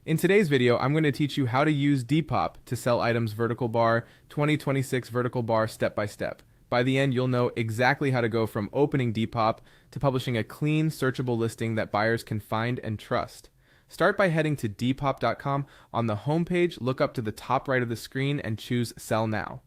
In today's video, I'm going to teach you how to use Depop to sell items vertical bar, 2026 vertical bar step by step. By the end, you'll know exactly how to go from opening Depop to publishing a clean, searchable listing that buyers can find and trust. Start by heading to Depop.com. On the homepage, look up to the top right of the screen and choose Sell Now.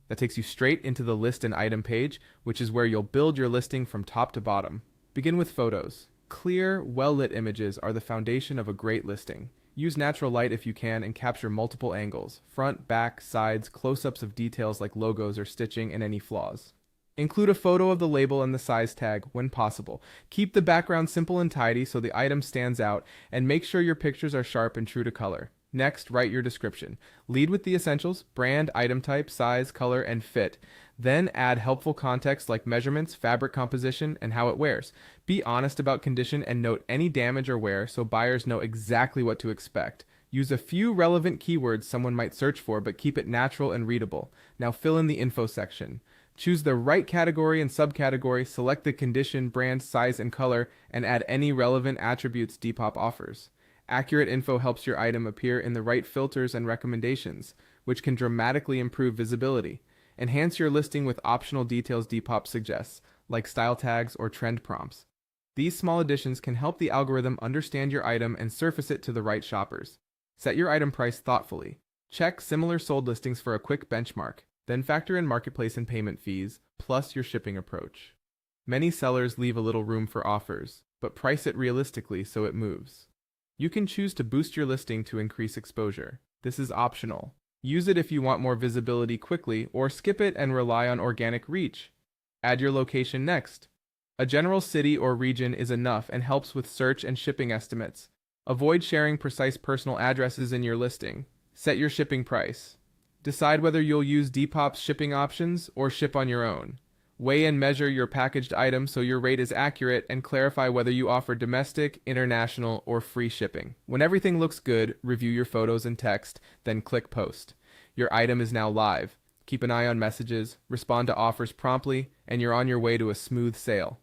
That takes you straight into the list and item page, which is where you'll build your listing from top to bottom. Begin with photos. Clear, well-lit images are the foundation of a great listing. Use natural light if you can and capture multiple angles, front, back, sides, close-ups of details like logos or stitching and any flaws. Include a photo of the label and the size tag when possible. Keep the background simple and tidy so the item stands out, and make sure your pictures are sharp and true to color. Next, write your description. Lead with the essentials: brand, item type, size, color, and fit. Then add helpful context like measurements, fabric composition, and how it wears. Be honest about condition and note any damage or wear so buyers know exactly what to expect. Use a few relevant keywords someone might search for, but keep it natural and readable. Now fill in the info section. Choose the right category and subcategory, select the condition, brand, size, and color, and add any relevant attributes Depop offers. Accurate info helps your item appear in the right filters and recommendations, which can dramatically improve visibility. Enhance your listing with optional details Depop suggests, like style tags or trend prompts. These small additions can help the algorithm understand your item and surface it to the right shoppers. Set your item price thoughtfully. Check similar sold listings for a quick benchmark, then factor in marketplace and payment fees, plus your shipping approach. Many sellers leave a little room for offers, but price it realistically so it moves. You can choose to boost your listing to increase exposure. This is optional. Use it if you want more visibility quickly, or skip it and rely on organic reach. Add your location next. A general city or region is enough and helps with search and shipping estimates. Avoid sharing precise personal addresses in your listing. Set your shipping price. Decide whether you'll use Depop's shipping options or ship on your own. Weigh and measure your packaged item so your rate is accurate, and clarify whether you offer domestic, international, or free shipping. When everything looks good, review your photos and text, then click Post. Your item is now live. Keep an eye on messages, respond to offers promptly, and you're on your way to a smooth sale.